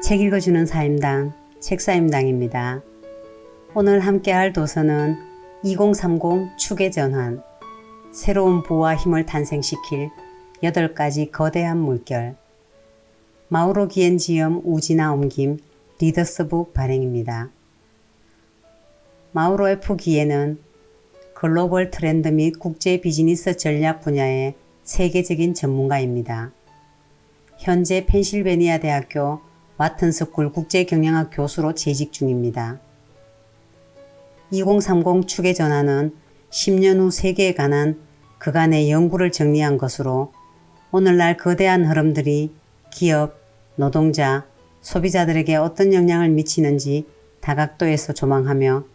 책 읽어주는 사임당, 책사임당입니다. 오늘 함께할 도서는 2030 축의 전환, 새로운 부와 힘을 탄생시킬 8가지 거대한 물결, 마우로 기엔지엄 우지나 옮김 리더스북 발행입니다. 마우로 F 기엔은 글로벌 트렌드 및 국제 비즈니스 전략 분야의 세계적인 전문가입니다. 현재 펜실베니아 대학교 와튼스쿨 국제경영학 교수로 재직 중입니다. 2030 축의 전환은 10년 후 세계에 관한 그간의 연구를 정리한 것으로 오늘날 거대한 흐름들이 기업, 노동자, 소비자들에게 어떤 영향을 미치는지 다각도에서 조망하며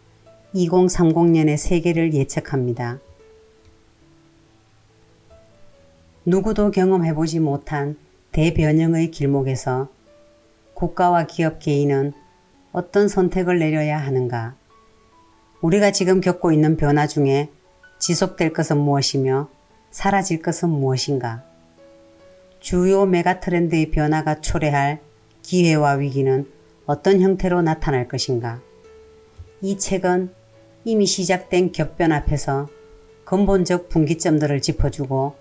2030년의 세계를 예측합니다. 누구도 경험해보지 못한 대변형의 길목에서 국가와 기업 개인은 어떤 선택을 내려야 하는가? 우리가 지금 겪고 있는 변화 중에 지속될 것은 무엇이며 사라질 것은 무엇인가? 주요 메가 트렌드의 변화가 초래할 기회와 위기는 어떤 형태로 나타날 것인가? 이 책은 이미 시작된 격변 앞에서 근본적 분기점들을 짚어주고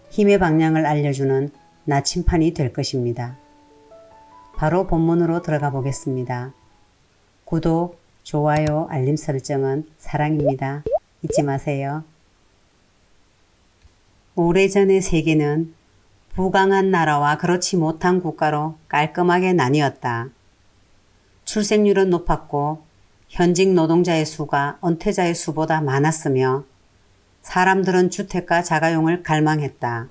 힘의 방향을 알려주는 나침판이 될 것입니다. 바로 본문으로 들어가 보겠습니다. 구독, 좋아요, 알림 설정은 사랑입니다. 잊지 마세요. 오래전의 세계는 부강한 나라와 그렇지 못한 국가로 깔끔하게 나뉘었다. 출생률은 높았고 현직 노동자의 수가 은퇴자의 수보다 많았으며 사람들은 주택과 자가용을 갈망했다.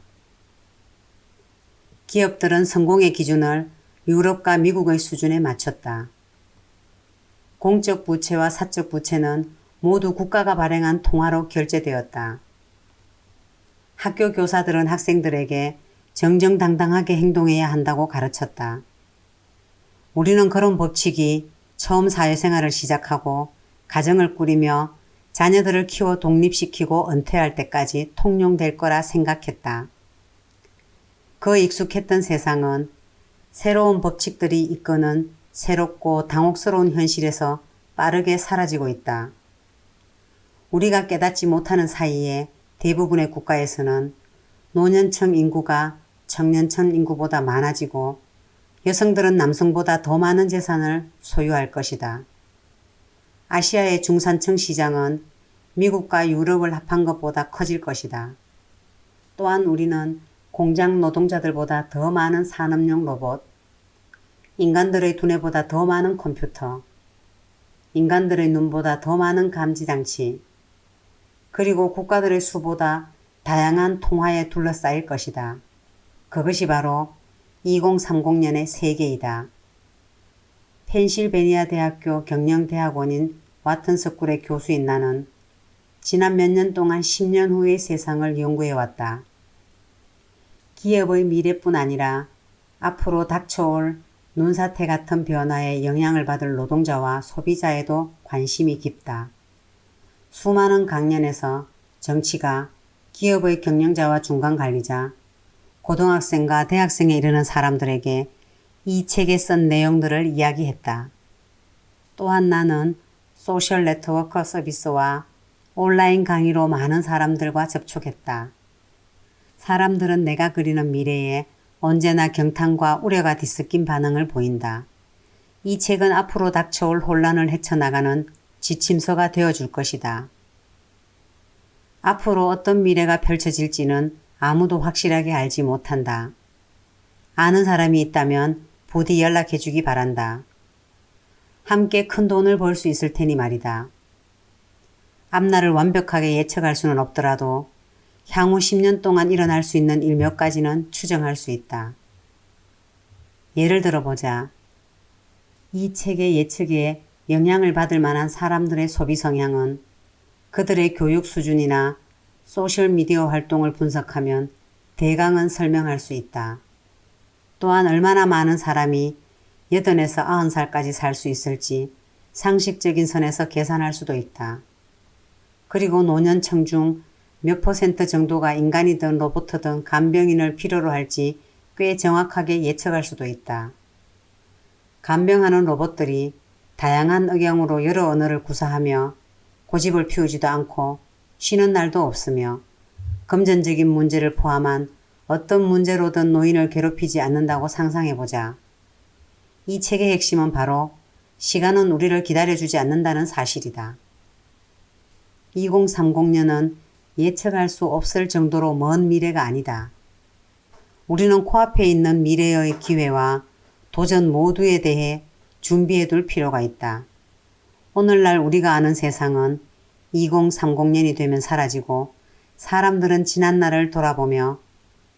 기업들은 성공의 기준을 유럽과 미국의 수준에 맞췄다. 공적 부채와 사적 부채는 모두 국가가 발행한 통화로 결제되었다. 학교 교사들은 학생들에게 정정당당하게 행동해야 한다고 가르쳤다. 우리는 그런 법칙이 처음 사회생활을 시작하고 가정을 꾸리며 자녀들을 키워 독립시키고 은퇴할 때까지 통용될 거라 생각했다. 그 익숙했던 세상은 새로운 법칙들이 이끄는 새롭고 당혹스러운 현실에서 빠르게 사라지고 있다. 우리가 깨닫지 못하는 사이에 대부분의 국가에서는 노년층 인구가 청년층 인구보다 많아지고 여성들은 남성보다 더 많은 재산을 소유할 것이다. 아시아의 중산층 시장은 미국과 유럽을 합한 것보다 커질 것이다. 또한 우리는 공장 노동자들보다 더 많은 산업용 로봇, 인간들의 두뇌보다 더 많은 컴퓨터, 인간들의 눈보다 더 많은 감지장치, 그리고 국가들의 수보다 다양한 통화에 둘러싸일 것이다. 그것이 바로 2030년의 세계이다. 펜실베니아 대학교 경영대학원인 와튼스쿨의 교수인 나는 지난 몇 년 동안 10년 후의 세상을 연구해왔다. 기업의 미래뿐 아니라 앞으로 닥쳐올 눈사태 같은 변화에 영향을 받을 노동자와 소비자에도 관심이 깊다. 수많은 강연에서 정치가 기업의 경영자와 중간관리자, 고등학생과 대학생에 이르는 사람들에게 이 책에 쓴 내용들을 이야기했다. 또한 나는 소셜 네트워크 서비스와 온라인 강의로 많은 사람들과 접촉했다. 사람들은 내가 그리는 미래에 언제나 경탄과 우려가 뒤섞인 반응을 보인다. 이 책은 앞으로 닥쳐올 혼란을 헤쳐나가는 지침서가 되어줄 것이다. 앞으로 어떤 미래가 펼쳐질지는 아무도 확실하게 알지 못한다. 아는 사람이 있다면 부디 연락해 주기 바란다. 함께 큰 돈을 벌 수 있을 테니 말이다. 앞날을 완벽하게 예측할 수는 없더라도 향후 10년 동안 일어날 수 있는 일 몇 가지는 추정할 수 있다. 예를 들어보자. 이 책의 예측에 영향을 받을 만한 사람들의 소비 성향은 그들의 교육 수준이나 소셜미디어 활동을 분석하면 대강은 설명할 수 있다. 또한 얼마나 많은 사람이 80에서 90살까지 살 수 있을지 상식적인 선에서 계산할 수도 있다. 그리고 노년층 중 몇 퍼센트 정도가 인간이든 로봇이든 간병인을 필요로 할지 꽤 정확하게 예측할 수도 있다. 간병하는 로봇들이 다양한 억양으로 여러 언어를 구사하며 고집을 피우지도 않고 쉬는 날도 없으며 금전적인 문제를 포함한 어떤 문제로든 노인을 괴롭히지 않는다고 상상해보자. 이 책의 핵심은 바로 시간은 우리를 기다려주지 않는다는 사실이다. 2030년은 예측할 수 없을 정도로 먼 미래가 아니다. 우리는 코앞에 있는 미래의 기회와 도전 모두에 대해 준비해둘 필요가 있다. 오늘날 우리가 아는 세상은 2030년이 되면 사라지고 사람들은 지난날을 돌아보며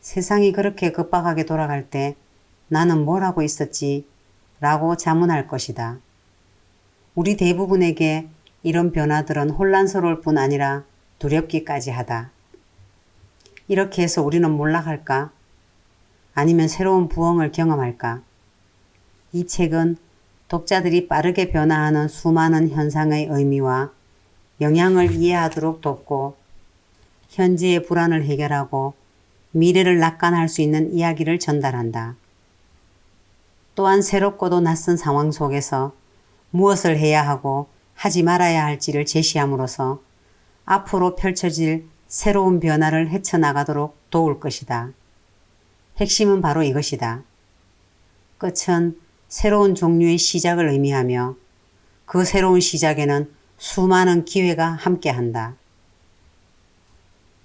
세상이 그렇게 급박하게 돌아갈 때 나는 뭘 하고 있었지? 라고 자문할 것이다. 우리 대부분에게 이런 변화들은 혼란스러울 뿐 아니라 두렵기까지 하다. 이렇게 해서 우리는 몰락할까? 아니면 새로운 부흥을 경험할까? 이 책은 독자들이 빠르게 변화하는 수많은 현상의 의미와 영향을 이해하도록 돕고 현재의 불안을 해결하고 미래를 낙관할 수 있는 이야기를 전달한다. 또한 새롭고도 낯선 상황 속에서 무엇을 해야 하고 하지 말아야 할지를 제시함으로써 앞으로 펼쳐질 새로운 변화를 헤쳐나가도록 도울 것이다. 핵심은 바로 이것이다. 끝은 새로운 종류의 시작을 의미하며 그 새로운 시작에는 수많은 기회가 함께한다.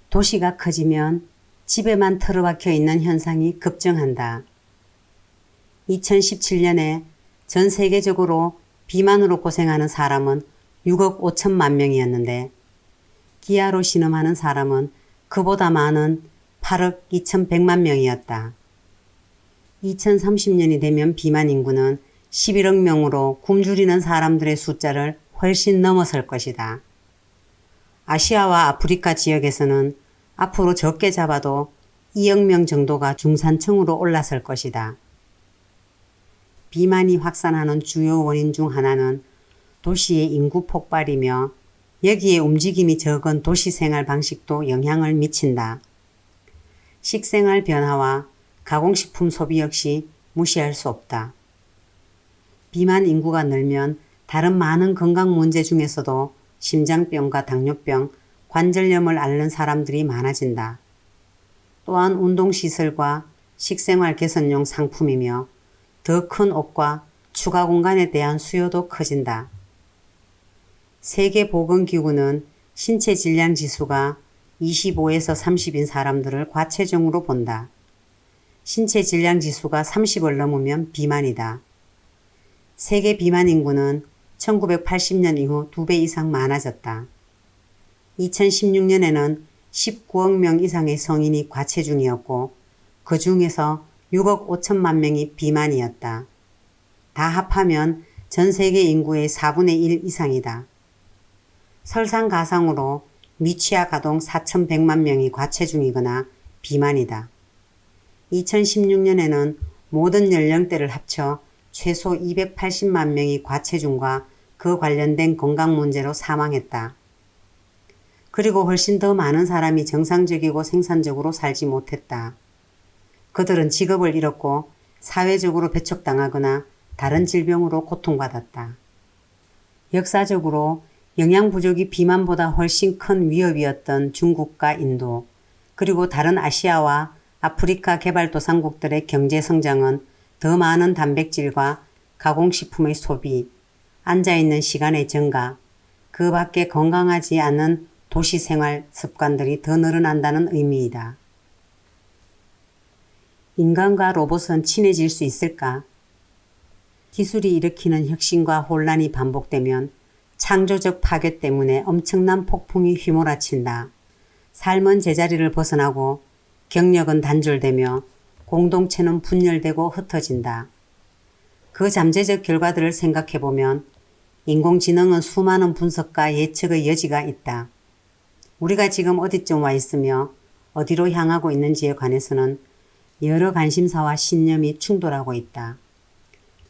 도시가 커지면 집에만 틀어박혀 있는 현상이 급증한다. 2017년에 전 세계적으로 비만으로 고생하는 사람은 6억 5천만 명이었는데 기아로 신음하는 사람은 그보다 많은 8억 2,100만 명이었다. 2030년이 되면 비만 인구는 11억 명으로 굶주리는 사람들의 숫자를 훨씬 넘어설 것이다. 아시아와 아프리카 지역에서는 앞으로 적게 잡아도 2억 명 정도가 중산층으로 올라설 것이다. 비만이 확산하는 주요 원인 중 하나는 도시의 인구 폭발이며 여기에 움직임이 적은 도시 생활 방식도 영향을 미친다. 식생활 변화와 가공식품 소비 역시 무시할 수 없다. 비만 인구가 늘면 다른 많은 건강 문제 중에서도 심장병과 당뇨병, 관절염을 앓는 사람들이 많아진다. 또한 운동시설과 식생활 개선용 상품이며 더 큰 옷과 추가 공간에 대한 수요도 커진다. 세계보건기구는 신체 질량 지수가 25에서 30인 사람들을 과체중으로 본다. 신체 질량 지수가 30을 넘으면 비만이다. 세계 비만 인구는 1980년 이후 2배 이상 많아졌다. 2016년에는 19억 명 이상의 성인이 과체중이었고 그 중에서 6억 5천만 명이 비만이었다. 다 합하면 전 세계 인구의 4분의 1 이상이다. 설상가상으로 미취학 아동 4,100만 명이 과체중이거나 비만이다. 2016년에는 모든 연령대를 합쳐 최소 280만 명이 과체중과 그 관련된 건강 문제로 사망했다. 그리고 훨씬 더 많은 사람이 정상적이고 생산적으로 살지 못했다. 그들은 직업을 잃었고 사회적으로 배척당하거나 다른 질병으로 고통받았다. 역사적으로 영양 부족이 비만보다 훨씬 큰 위협이었던 중국과 인도, 그리고 다른 아시아와 아프리카 개발도상국들의 경제 성장은 더 많은 단백질과 가공식품의 소비, 앉아있는 시간의 증가, 그 밖에 건강하지 않은 도시 생활 습관들이 더 늘어난다는 의미이다. 인간과 로봇은 친해질 수 있을까? 기술이 일으키는 혁신과 혼란이 반복되면 창조적 파괴 때문에 엄청난 폭풍이 휘몰아친다. 삶은 제자리를 벗어나고 경력은 단절되며 공동체는 분열되고 흩어진다. 그 잠재적 결과들을 생각해보면 인공지능은 수많은 분석과 예측의 여지가 있다. 우리가 지금 어디쯤 와 있으며 어디로 향하고 있는지에 관해서는 여러 관심사와 신념이 충돌하고 있다.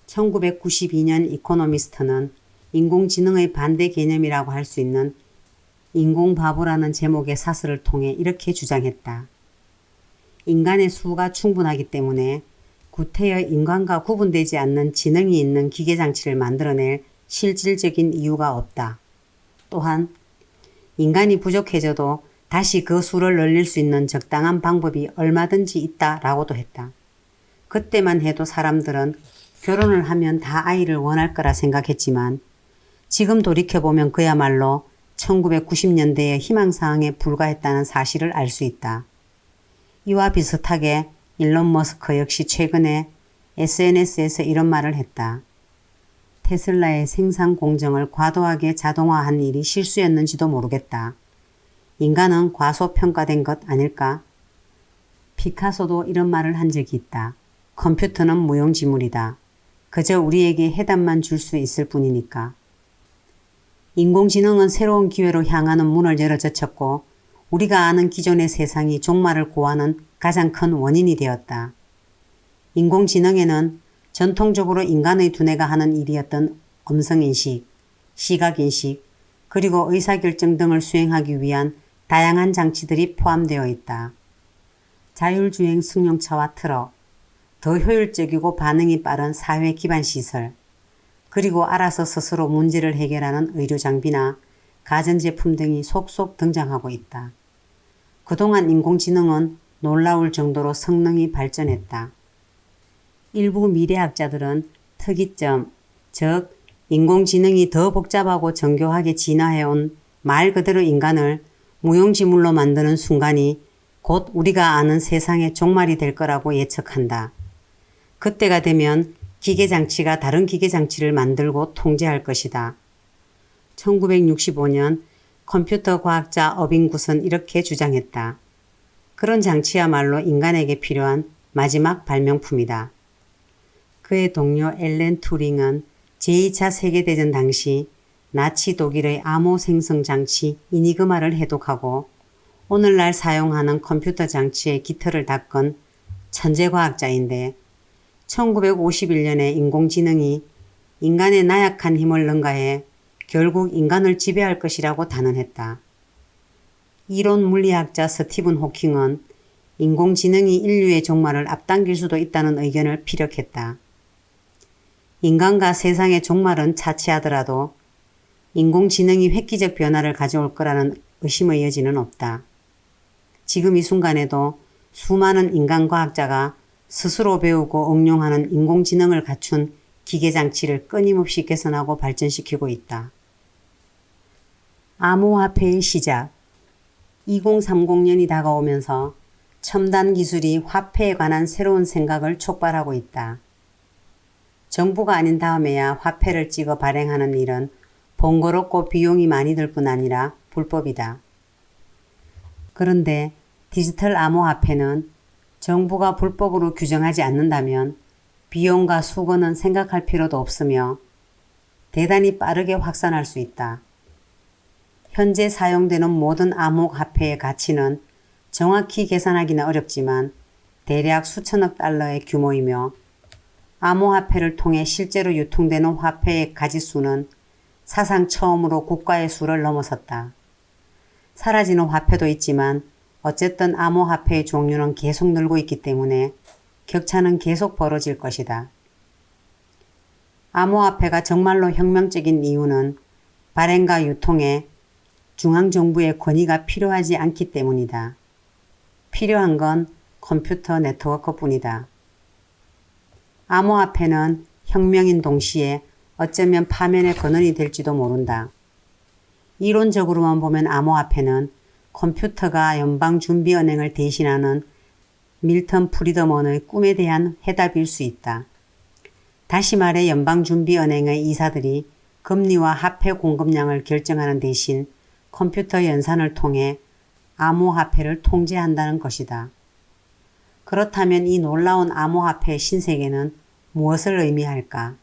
1992년 이코노미스트는 인공지능의 반대 개념이라고 할 수 있는 인공바보라는 제목의 사설을 통해 이렇게 주장했다. 인간의 수가 충분하기 때문에 구태여 인간과 구분되지 않는 지능이 있는 기계장치를 만들어낼 실질적인 이유가 없다. 또한 인간이 부족해져도 다시 그 수를 늘릴 수 있는 적당한 방법이 얼마든지 있다라고도 했다. 그때만 해도 사람들은 결혼을 하면 다 아이를 원할 거라 생각했지만 지금 돌이켜보면 그야말로 1990년대의 희망사항에 불과했다는 사실을 알 수 있다. 이와 비슷하게 일론 머스크 역시 최근에 SNS에서 이런 말을 했다. 테슬라의 생산 공정을 과도하게 자동화한 일이 실수였는지도 모르겠다. 인간은 과소평가된 것 아닐까? 피카소도 이런 말을 한 적이 있다. 컴퓨터는 무용지물이다. 그저 우리에게 해답만 줄 수 있을 뿐이니까. 인공지능은 새로운 기회로 향하는 문을 열어젖혔고 우리가 아는 기존의 세상이 종말을 고하는 가장 큰 원인이 되었다. 인공지능에는 전통적으로 인간의 두뇌가 하는 일이었던 음성인식, 시각인식, 그리고 의사결정 등을 수행하기 위한 다양한 장치들이 포함되어 있다. 자율주행 승용차와 트럭, 더 효율적이고 반응이 빠른 사회 기반 시설, 그리고 알아서 스스로 문제를 해결하는 의료 장비나 가전제품 등이 속속 등장하고 있다. 그동안 인공지능은 놀라울 정도로 성능이 발전했다. 일부 미래학자들은 특이점, 즉 인공지능이 더 복잡하고 정교하게 진화해온 말 그대로 인간을 무용지물로 만드는 순간이 곧 우리가 아는 세상의 종말이 될 거라고 예측한다. 그때가 되면 기계장치가 다른 기계장치를 만들고 통제할 것이다. 1965년 컴퓨터 과학자 어빙굿은 이렇게 주장했다. 그런 장치야말로 인간에게 필요한 마지막 발명품이다. 그의 동료 앨런 투링은 제2차 세계대전 당시 나치 독일의 암호 생성 장치 이니그마를 해독하고 오늘날 사용하는 컴퓨터 장치의 깃털을 닦은 천재과학자인데 1951년에 인공지능이 인간의 나약한 힘을 능가해 결국 인간을 지배할 것이라고 단언했다. 이론 물리학자 스티븐 호킹은 인공지능이 인류의 종말을 앞당길 수도 있다는 의견을 피력했다. 인간과 세상의 종말은 차치하더라도 인공지능이 획기적 변화를 가져올 거라는 의심의 여지는 없다. 지금 이 순간에도 수많은 인간과학자가 스스로 배우고 응용하는 인공지능을 갖춘 기계장치를 끊임없이 개선하고 발전시키고 있다. 암호화폐의 시작. 2030년이 다가오면서 첨단 기술이 화폐에 관한 새로운 생각을 촉발하고 있다. 정부가 아닌 다음에야 화폐를 찍어 발행하는 일은 번거롭고 비용이 많이 들 뿐 아니라 불법이다. 그런데 디지털 암호화폐는 정부가 불법으로 규정하지 않는다면 비용과 수고는 생각할 필요도 없으며 대단히 빠르게 확산할 수 있다. 현재 사용되는 모든 암호화폐의 가치는 정확히 계산하기는 어렵지만 대략 수천억 달러의 규모이며 암호화폐를 통해 실제로 유통되는 화폐의 가지수는 사상 처음으로 국가의 수를 넘어섰다. 사라지는 화폐도 있지만 어쨌든 암호화폐의 종류는 계속 늘고 있기 때문에 격차는 계속 벌어질 것이다. 암호화폐가 정말로 혁명적인 이유는 발행과 유통에 중앙정부의 권위가 필요하지 않기 때문이다. 필요한 건 컴퓨터 네트워크뿐이다. 암호화폐는 혁명인 동시에 어쩌면 파멸의 근원이 될지도 모른다. 이론적으로만 보면 암호화폐는 컴퓨터가 연방준비은행을 대신하는 밀턴 프리드먼의 꿈에 대한 해답일 수 있다. 다시 말해 연방준비은행의 이사들이 금리와 화폐 공급량을 결정하는 대신 컴퓨터 연산을 통해 암호화폐를 통제한다는 것이다. 그렇다면 이 놀라운 암호화폐의 신세계는 무엇을 의미할까?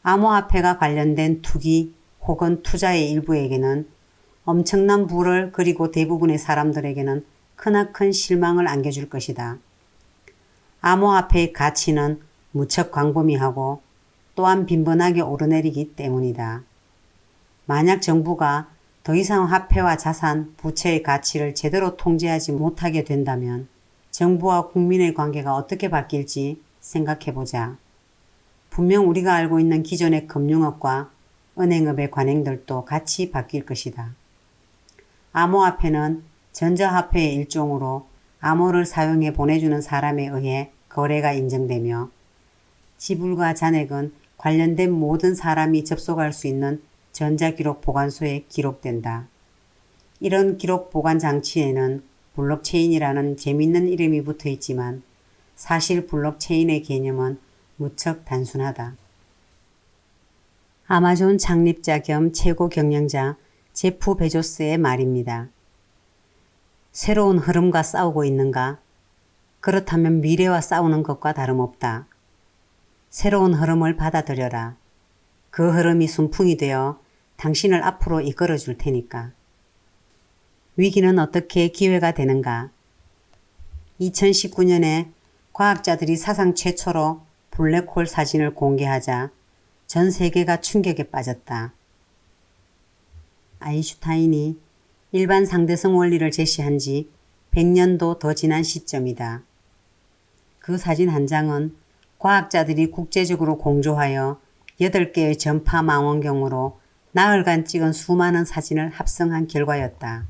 암호화폐가 관련된 투기 혹은 투자의 일부에게는 엄청난 부를 그리고 대부분의 사람들에게는 크나큰 실망을 안겨줄 것이다. 암호화폐의 가치는 무척 광범위하고 또한 빈번하게 오르내리기 때문이다. 만약 정부가 더 이상 화폐와 자산, 부채의 가치를 제대로 통제하지 못하게 된다면 정부와 국민의 관계가 어떻게 바뀔지 생각해보자. 분명 우리가 알고 있는 기존의 금융업과 은행업의 관행들도 같이 바뀔 것이다. 암호화폐는 전자화폐의 일종으로 암호를 사용해 보내주는 사람에 의해 거래가 인정되며 지불과 잔액은 관련된 모든 사람이 접속할 수 있는 전자기록 보관소에 기록된다. 이런 기록 보관 장치에는 블록체인이라는 재밌는 이름이 붙어 있지만 사실 블록체인의 개념은 무척 단순하다. 아마존 창립자 겸 최고 경영자 제프 베조스의 말입니다. 새로운 흐름과 싸우고 있는가? 그렇다면 미래와 싸우는 것과 다름없다. 새로운 흐름을 받아들여라. 그 흐름이 순풍이 되어 당신을 앞으로 이끌어 줄 테니까. 위기는 어떻게 기회가 되는가? 2019년에 과학자들이 사상 최초로 블랙홀 사진을 공개하자 전 세계가 충격에 빠졌다. 아인슈타인이 일반 상대성 원리를 제시한 지 100년도 더 지난 시점이다. 그 사진 한 장은 과학자들이 국제적으로 공조하여 8개의 전파 망원경으로 나흘간 찍은 수많은 사진을 합성한 결과였다.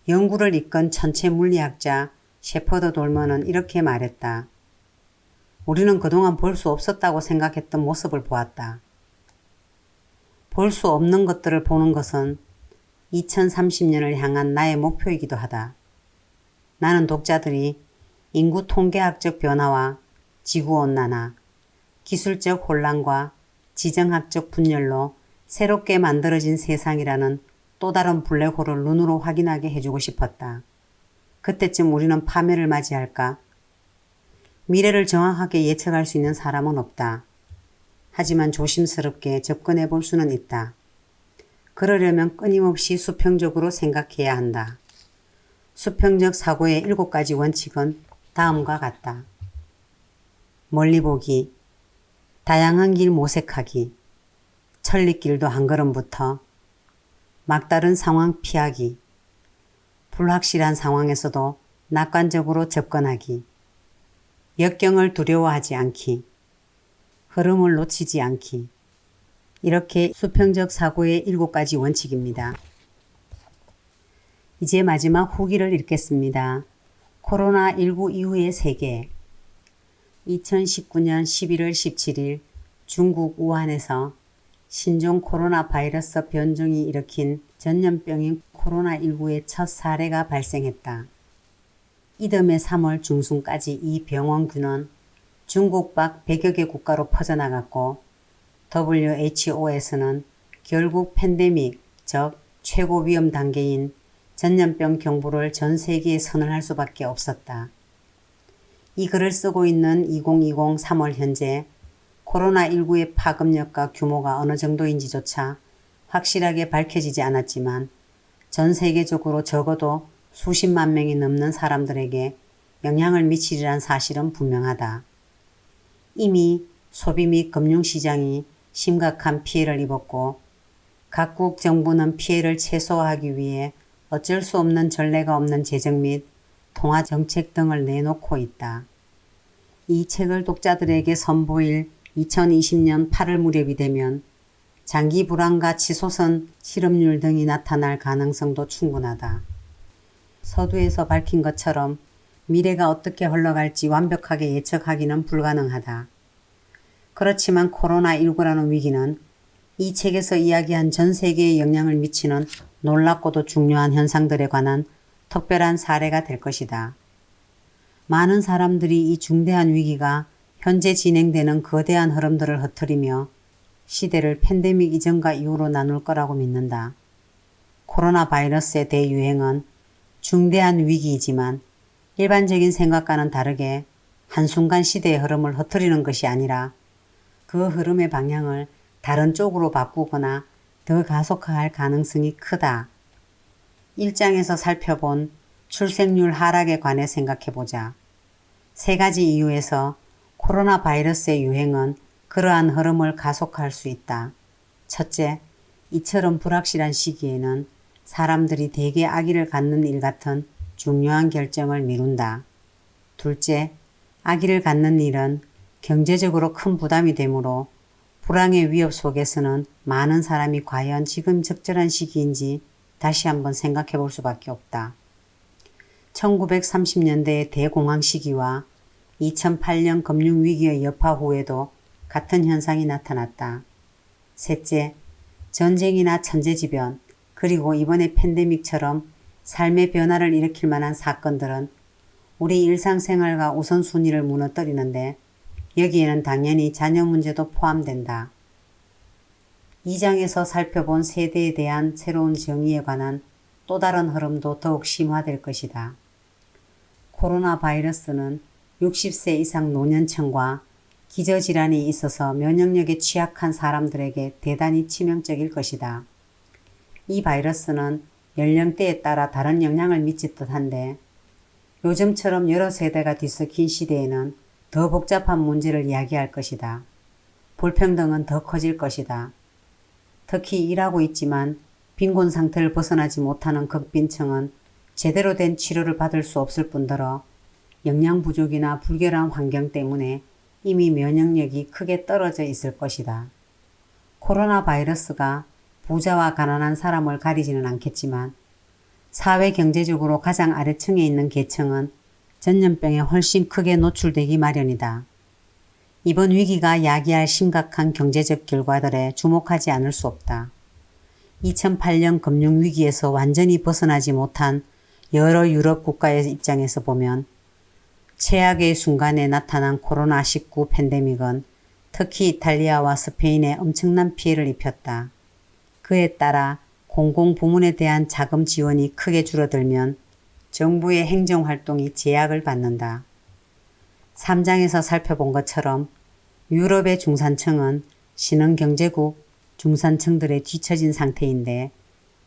연구를 이끈 천체 물리학자 셰퍼드 돌먼은 이렇게 말했다. 우리는 그동안 볼 수 없었다고 생각했던 모습을 보았다. 볼 수 없는 것들을 보는 것은 2030년을 향한 나의 목표이기도 하다. 나는 독자들이 인구 통계학적 변화와 지구온난화, 기술적 혼란과 지정학적 분열로 새롭게 만들어진 세상이라는 또 다른 블랙홀을 눈으로 확인하게 해주고 싶었다. 그때쯤 우리는 파멸을 맞이할까? 미래를 정확하게 예측할 수 있는 사람은 없다. 하지만 조심스럽게 접근해 볼 수는 있다. 그러려면 끊임없이 수평적으로 생각해야 한다. 수평적 사고의 7가지 원칙은 다음과 같다. 멀리 보기, 다양한 길 모색하기, 천리길도 한 걸음부터, 막다른 상황 피하기, 불확실한 상황에서도 낙관적으로 접근하기, 역경을 두려워하지 않기, 흐름을 놓치지 않기. 이렇게 수평적 사고의 7가지 원칙입니다. 이제 마지막 후기를 읽겠습니다. 코로나19 이후의 세계. 2019년 11월 17일 중국 우한에서 신종 코로나 바이러스 변종이 일으킨 전염병인 코로나19의 첫 사례가 발생했다. 이듬해 3월 중순까지 이 병원균은 중국 밖 100여 개 국가로 퍼져나갔고 WHO에서는 결국 팬데믹, 즉 최고 위험 단계인 전염병 경보를 전 세계에 선언할 수밖에 없었다. 이 글을 쓰고 있는 2020 3월 현재 코로나19의 파급력과 규모가 어느 정도인지조차 확실하게 밝혀지지 않았지만 전 세계적으로 적어도 수십만 명이 넘는 사람들에게 영향을 미치리란 사실은 분명하다. 이미 소비 및 금융시장이 심각한 피해를 입었고 각국 정부는 피해를 최소화하기 위해 어쩔 수 없는 전례가 없는 재정 및 통화 정책 등을 내놓고 있다. 이 책을 독자들에게 선보일 2020년 8월 무렵이 되면 장기 불안과 치솟은 실업률 등이 나타날 가능성도 충분하다. 서두에서 밝힌 것처럼 미래가 어떻게 흘러갈지 완벽하게 예측하기는 불가능하다. 그렇지만 코로나19라는 위기는 이 책에서 이야기한 전 세계에 영향을 미치는 놀랍고도 중요한 현상들에 관한 특별한 사례가 될 것이다. 많은 사람들이 이 중대한 위기가 현재 진행되는 거대한 흐름들을 흐트리며 시대를 팬데믹 이전과 이후로 나눌 거라고 믿는다. 코로나 바이러스의 대유행은 중대한 위기이지만 일반적인 생각과는 다르게 한순간 시대의 흐름을 흐트리는 것이 아니라 그 흐름의 방향을 다른 쪽으로 바꾸거나 더 가속화할 가능성이 크다. 1장에서 살펴본 출생률 하락에 관해 생각해보자. 3가지 이유에서 코로나 바이러스의 유행은 그러한 흐름을 가속화할 수 있다. 첫째, 이처럼 불확실한 시기에는 사람들이 대개 아기를 갖는 일 같은 중요한 결정을 미룬다. 둘째, 아기를 갖는 일은 경제적으로 큰 부담이 되므로 불황의 위협 속에서는 많은 사람이 과연 지금 적절한 시기인지 다시 한번 생각해 볼 수밖에 없다. 1930년대의 대공황 시기와 2008년 금융위기의 여파 후에도 같은 현상이 나타났다. 셋째, 전쟁이나 천재지변, 그리고 이번의 팬데믹처럼 삶의 변화를 일으킬 만한 사건들은 우리 일상생활과 우선순위를 무너뜨리는데 여기에는 당연히 자녀 문제도 포함된다. 2장에서 살펴본 세대에 대한 새로운 정의에 관한 또 다른 흐름도 더욱 심화될 것이다. 코로나 바이러스는 60세 이상 노년층과 기저질환이 있어서 면역력에 취약한 사람들에게 대단히 치명적일 것이다. 이 바이러스는 연령대에 따라 다른 영향을 미칠 듯한데 요즘처럼 여러 세대가 뒤섞인 시대에는 더 복잡한 문제를 이야기할 것이다. 불평등은 더 커질 것이다. 특히 일하고 있지만 빈곤 상태를 벗어나지 못하는 극빈층은 제대로 된 치료를 받을 수 없을 뿐더러 영양 부족이나 불결한 환경 때문에 이미 면역력이 크게 떨어져 있을 것이다. 코로나 바이러스가 부자와 가난한 사람을 가리지는 않겠지만 사회 경제적으로 가장 아래층에 있는 계층은 전염병에 훨씬 크게 노출되기 마련이다. 이번 위기가 야기할 심각한 경제적 결과들에 주목하지 않을 수 없다. 2008년 금융위기에서 완전히 벗어나지 못한 여러 유럽 국가의 입장에서 보면 최악의 순간에 나타난 코로나19 팬데믹은 특히 이탈리아와 스페인에 엄청난 피해를 입혔다. 그에 따라 공공부문에 대한 자금 지원이 크게 줄어들면 정부의 행정활동이 제약을 받는다. 3장에서 살펴본 것처럼 유럽의 중산층은 신흥경제국 중산층들에 뒤처진 상태인데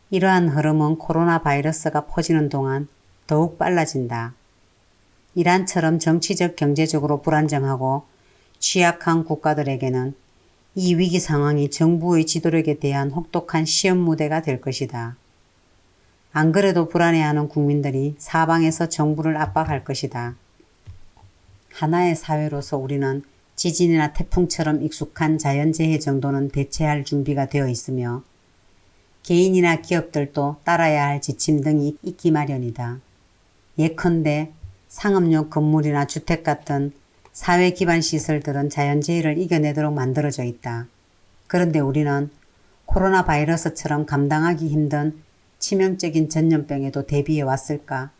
이러한 흐름은 코로나 바이러스가 퍼지는 동안 더욱 빨라진다. 이란처럼 정치적 경제적으로 불안정하고 취약한 국가들에게는 이 위기 상황이 정부의 지도력에 대한 혹독한 시험 무대가 될 것이다. 안 그래도 불안해하는 국민들이 사방에서 정부를 압박할 것이다. 하나의 사회로서 우리는 지진이나 태풍처럼 익숙한 자연재해 정도는 대체할 준비가 되어 있으며 개인이나 기업들도 따라야 할 지침 등이 있기 마련이다. 예컨대 상업용 건물이나 주택 같은 사회 기반 시설들은 자연재해를 이겨내도록 만들어져 있다. 그런데 우리는 코로나 바이러스처럼 감당하기 힘든 치명적인 전염병에도 대비해 왔을까?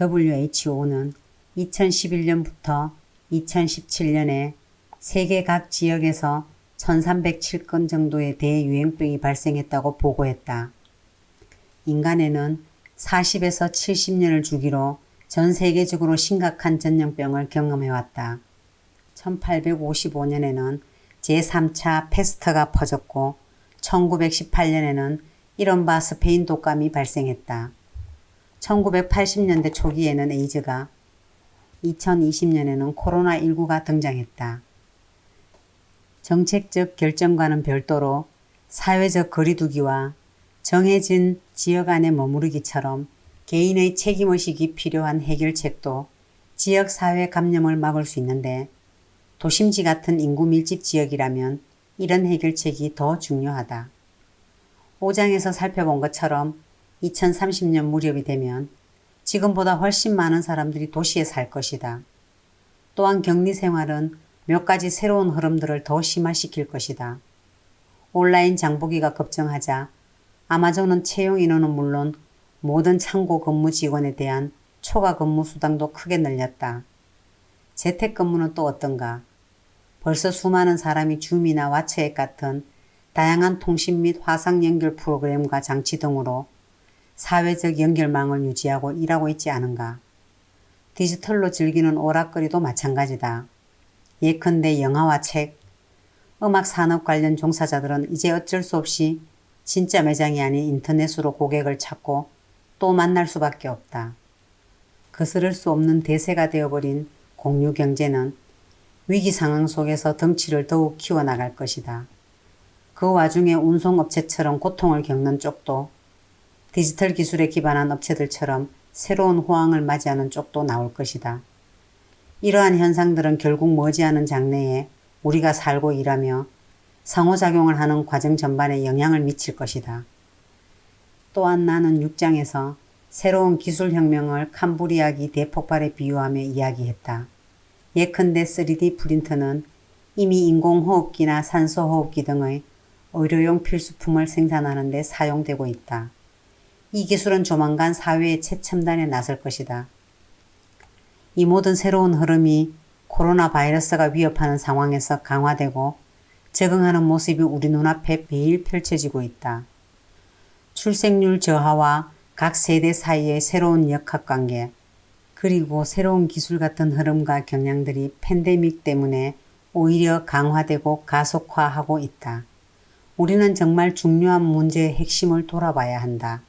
WHO는 2011년부터 2017년에 세계 각 지역에서 1307건 정도의 대유행병이 발생했다고 보고했다. 인간에는 40에서 70년을 주기로 전 세계적으로 심각한 전염병을 경험해왔다. 1855년에는 제3차 패스트가 퍼졌고 1918년에는 이른바 스페인 독감이 발생했다. 1980년대 초기에는 에이즈가, 2020년에는 코로나19가 등장했다. 정책적 결정과는 별도로 사회적 거리두기와 정해진 지역 안에 머무르기처럼 개인의 책임의식이 필요한 해결책도 지역사회 감염을 막을 수 있는데 도심지 같은 인구 밀집 지역이라면 이런 해결책이 더 중요하다. 5장에서 살펴본 것처럼 2030년 무렵이 되면 지금보다 훨씬 많은 사람들이 도시에 살 것이다. 또한 격리 생활은 몇 가지 새로운 흐름들을 더 심화시킬 것이다. 온라인 장보기가 급증하자 아마존은 채용 인원은 물론 모든 창고 근무 직원에 대한 초과 근무 수당도 크게 늘렸다. 재택근무는 또 어떤가? 벌써 수많은 사람이 줌이나 왓츠앱 같은 다양한 통신 및 화상 연결 프로그램과 장치 등으로 사회적 연결망을 유지하고 일하고 있지 않은가? 디지털로 즐기는 오락거리도 마찬가지다. 예컨대 영화와 책, 음악 산업 관련 종사자들은 이제 어쩔 수 없이 진짜 매장이 아닌 인터넷으로 고객을 찾고 또 만날 수밖에 없다. 거스를 수 없는 대세가 되어버린 공유 경제는 위기 상황 속에서 덩치를 더욱 키워나갈 것이다. 그 와중에 운송업체처럼 고통을 겪는 쪽도 디지털 기술에 기반한 업체들처럼 새로운 호황을 맞이하는 쪽도 나올 것이다. 이러한 현상들은 결국 머지않은 장래에 우리가 살고 일하며 상호작용을 하는 과정 전반에 영향을 미칠 것이다. 또한 나는 6장에서 새로운 기술혁명을 캄브리아기 대폭발에 비유하며 이야기했다. 예컨대 3D 프린터는 이미 인공호흡기나 산소호흡기 등의 의료용 필수품을 생산하는 데 사용되고 있다. 이 기술은 조만간 사회의 최첨단에 나설 것이다. 이 모든 새로운 흐름이 코로나 바이러스가 위협하는 상황에서 강화되고 적응하는 모습이 우리 눈앞에 매일 펼쳐지고 있다. 출생률 저하와 각 세대 사이의 새로운 역학관계, 그리고 새로운 기술 같은 흐름과 경향들이 팬데믹 때문에 오히려 강화되고 가속화하고 있다. 우리는 정말 중요한 문제의 핵심을 돌아봐야 한다.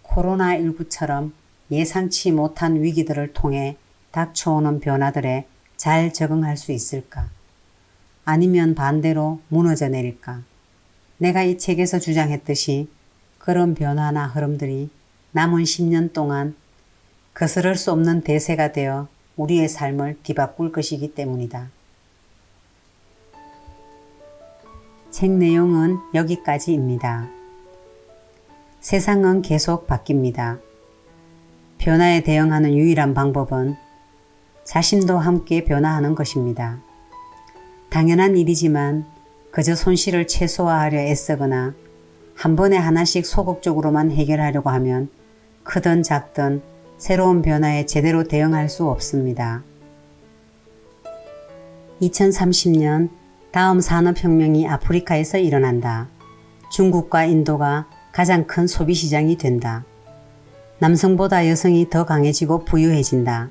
코로나19처럼 예상치 못한 위기들을 통해 닥쳐오는 변화들에 잘 적응할 수 있을까? 아니면 반대로 무너져 내릴까? 내가 이 책에서 주장했듯이 그런 변화나 흐름들이 남은 10년 동안 거스를 수 없는 대세가 되어 우리의 삶을 뒤바꿀 것이기 때문이다. 책 내용은 여기까지입니다. 세상은 계속 바뀝니다. 변화에 대응하는 유일한 방법은 자신도 함께 변화하는 것입니다. 당연한 일이지만 그저 손실을 최소화하려 애쓰거나 한 번에 하나씩 소극적으로만 해결하려고 하면 크든 작든 새로운 변화에 제대로 대응할 수 없습니다. 2030년 다음 산업혁명이 아프리카에서 일어난다. 중국과 인도가 가장 큰 소비시장이 된다. 남성보다 여성이 더 강해지고 부유해진다.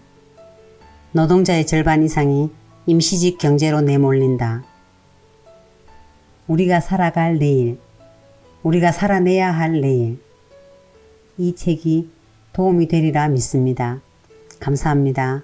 노동자의 절반 이상이 임시직 경제로 내몰린다. 우리가 살아갈 내일, 우리가 살아내야 할 내일. 이 책이 도움이 되리라 믿습니다. 감사합니다.